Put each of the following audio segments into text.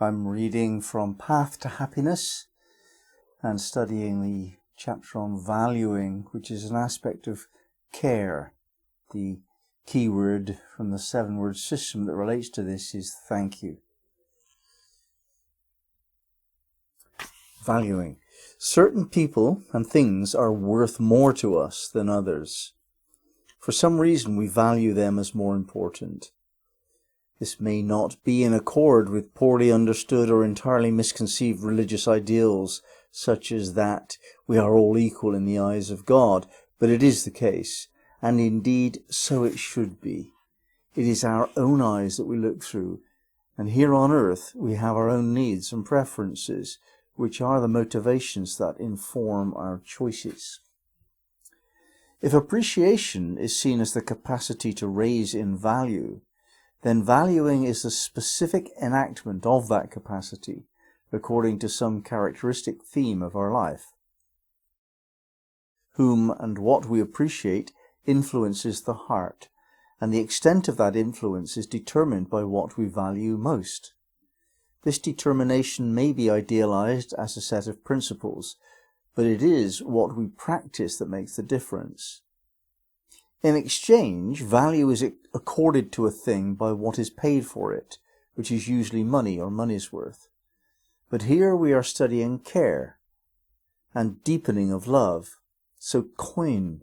I'm reading from Path to Happiness and studying the chapter on valuing, which is an aspect of care. The key word from the 7-word system that relates to this is thank you. Valuing. Certain people and things are worth more to us than others. For some reason we value them as more important. This may not be in accord with poorly understood or entirely misconceived religious ideals, such as that we are all equal in the eyes of God, but it is the case, and indeed so it should be. It is our own eyes that we look through, and here on earth we have our own needs and preferences, which are the motivations that inform our choices. If appreciation is seen as the capacity to raise in value, then valuing is the specific enactment of that capacity, according to some characteristic theme of our life. Whom and what we appreciate influences the heart, and the extent of that influence is determined by what we value most. This determination may be idealized as a set of principles, but it is what we practice that makes the difference. In exchange, value is accorded to a thing by what is paid for it, which is usually money or money's worth. But here we are studying care and deepening of love, so coin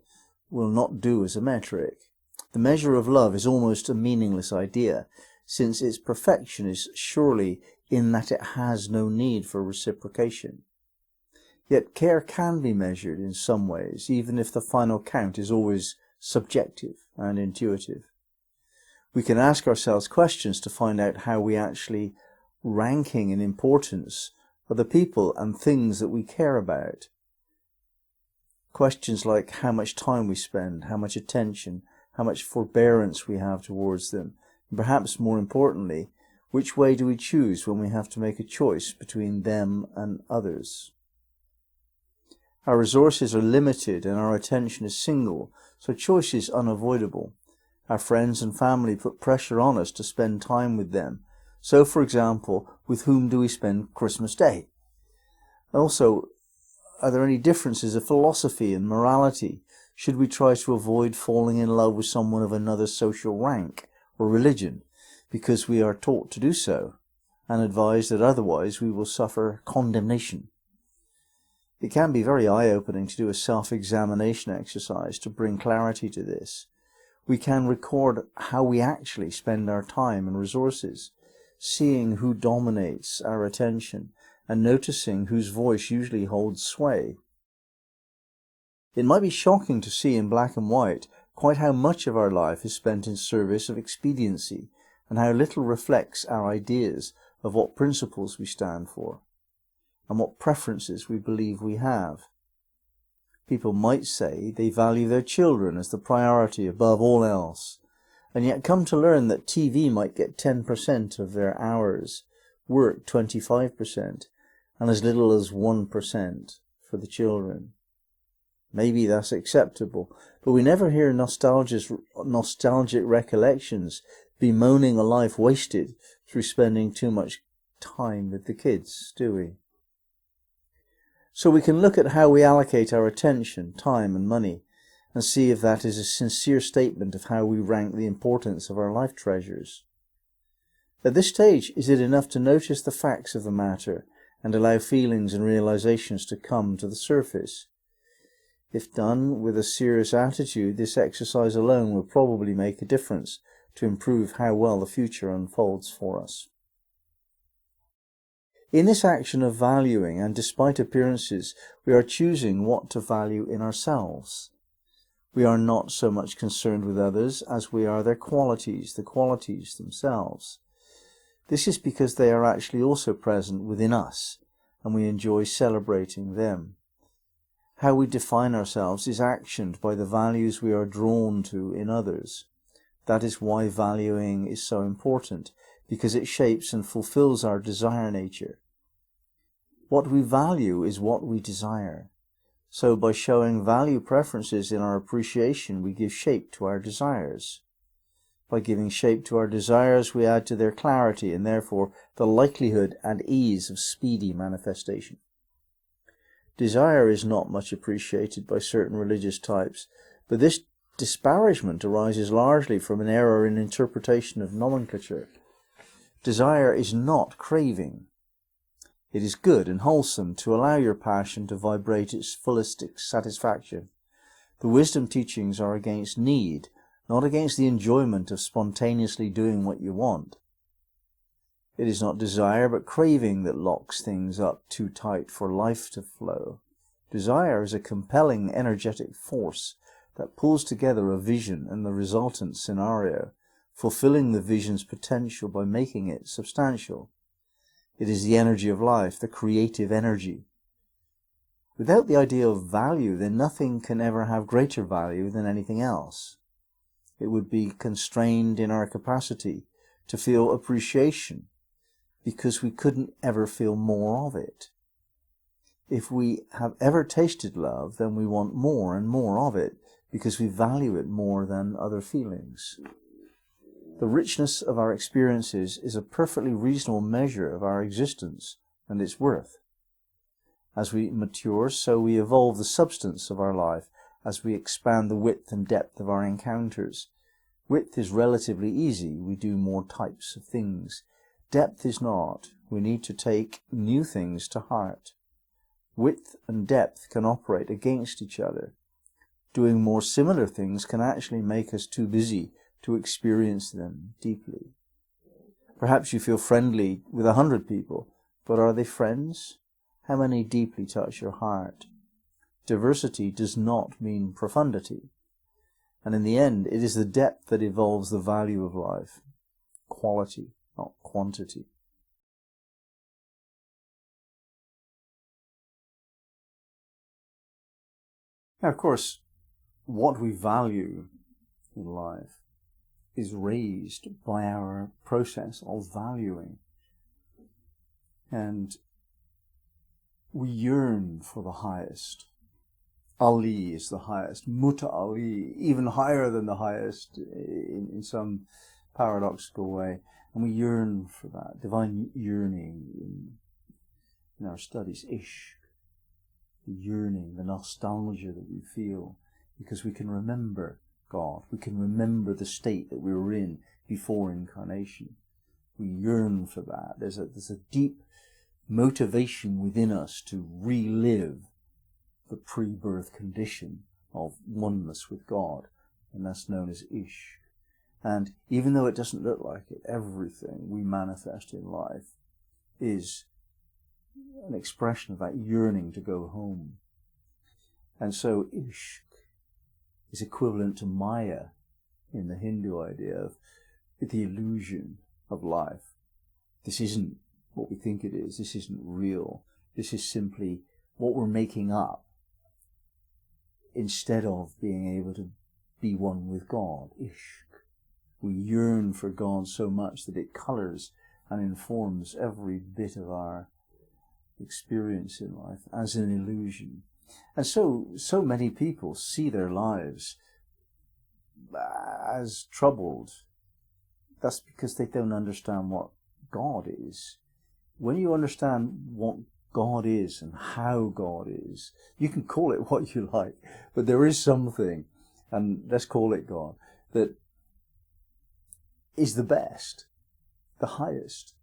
will not do as a metric. The measure of love is almost a meaningless idea, since its perfection is surely in that it has no need for reciprocation. Yet care can be measured in some ways, even if the final count is always subjective and intuitive. We can ask ourselves questions to find out how we actually ranking in importance are the people and things that we care about. Questions like how much time we spend, how much attention, how much forbearance we have towards them, and perhaps more importantly, which way do we choose when we have to make a choice between them and others? Our resources are limited and our attention is single, so choice is unavoidable. Our friends and family put pressure on us to spend time with them. So, for example, with whom do we spend Christmas Day? Also, are there any differences of philosophy and morality? Should we try to avoid falling in love with someone of another social rank or religion, because we are taught to do so, and advised that otherwise we will suffer condemnation? It can be very eye-opening to do a self-examination exercise to bring clarity to this. We can record how we actually spend our time and resources, seeing who dominates our attention and noticing whose voice usually holds sway. It might be shocking to see in black and white quite how much of our life is spent in service of expediency and how little reflects our ideas of what principles we stand for and what preferences we believe we have. People might say they value their children as the priority above all else, and yet come to learn that TV might get 10% of their hours, work 25%, and as little as 1% for the children. Maybe that's acceptable, but we never hear nostalgic recollections bemoaning a life wasted through spending too much time with the kids, do we? So we can look at how we allocate our attention, time and money, and see if that is a sincere statement of how we rank the importance of our life treasures. At this stage, is it enough to notice the facts of the matter and allow feelings and realizations to come to the surface? If done with a serious attitude, this exercise alone will probably make a difference to improve how well the future unfolds for us. In this action of valuing, and despite appearances, we are choosing what to value in ourselves. We are not so much concerned with others as we are their qualities, the qualities themselves. This is because they are actually also present within us, and we enjoy celebrating them. How we define ourselves is actioned by the values we are drawn to in others. That is why valuing is so important, because it shapes and fulfills our desire nature. What we value is what we desire. So by showing value preferences in our appreciation, we give shape to our desires. By giving shape to our desires, we add to their clarity and therefore the likelihood and ease of speedy manifestation. Desire is not much appreciated by certain religious types, but this disparagement arises largely from an error in interpretation of nomenclature. Desire is not craving. It is good and wholesome to allow your passion to vibrate its fullest satisfaction. The wisdom teachings are against need, not against the enjoyment of spontaneously doing what you want. It is not desire but craving that locks things up too tight for life to flow. Desire is a compelling, energetic force that pulls together a vision and the resultant scenario, fulfilling the vision's potential by making it substantial. It is the energy of life, the creative energy. Without the idea of value, then nothing can ever have greater value than anything else. It would be constrained in our capacity to feel appreciation because we couldn't ever feel more of it. If we have ever tasted love, then we want more and more of it because we value it more than other feelings. The richness of our experiences is a perfectly reasonable measure of our existence and its worth. As we mature, so we evolve the substance of our life as we expand the width and depth of our encounters. Width is relatively easy. We do more types of things. Depth is not. We need to take new things to heart. Width and depth can operate against each other. Doing more similar things can actually make us too busy to experience them deeply. Perhaps you feel friendly with 100 people, but are they friends? How many deeply touch your heart? Diversity does not mean profundity. And in the end, it is the depth that evolves the value of life. Quality, not quantity. Now, of course, what we value in life is raised by our process of valuing. And we yearn for the highest. Ali is the highest. Muta Ali, even higher than the highest in some paradoxical way. And we yearn for that. Divine yearning in our studies. Ishq. The yearning, the nostalgia that we feel because we can remember God. We can remember the state that we were in before incarnation. We yearn for that. There's a deep motivation within us to relive the pre-birth condition of oneness with God, and that's known as Ishq. And even though it doesn't look like it, everything we manifest in life is an expression of that yearning to go home. And so Ishq is equivalent to Maya in the Hindu idea of the illusion of life. This isn't what we think it is. This isn't real. This is simply what we're making up instead of being able to be one with God. Ishq. We yearn for God so much that it colours and informs every bit of our experience in life as an illusion. And so many people see their lives as troubled. That's because they don't understand what God is. When you understand what God is and how God is, you can call it what you like, but there is something, and let's call it God, that is the best, the highest.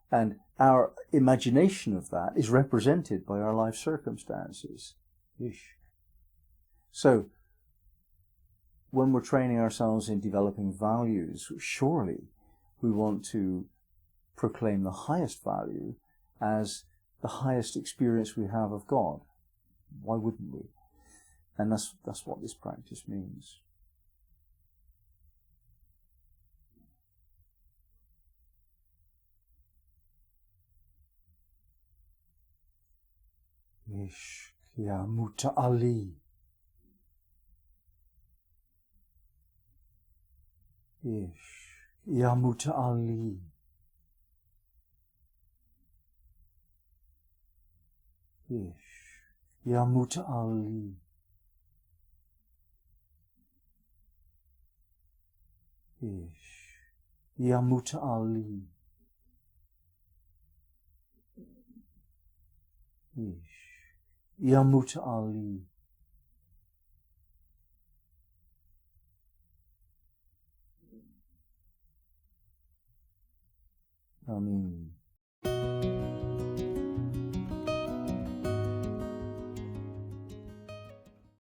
And our imagination of that is represented by our life circumstances. Ishq. So, when we're training ourselves in developing values, surely we want to proclaim the highest value as the highest experience we have of God. Why wouldn't we? And that's what this practice means. Ishq ya Muta Ali. Ishq ya Muta Ali. Ishq ya Muta Ali. Ish. Ya muta'ali. Ish. Ya muta'ali. Amin.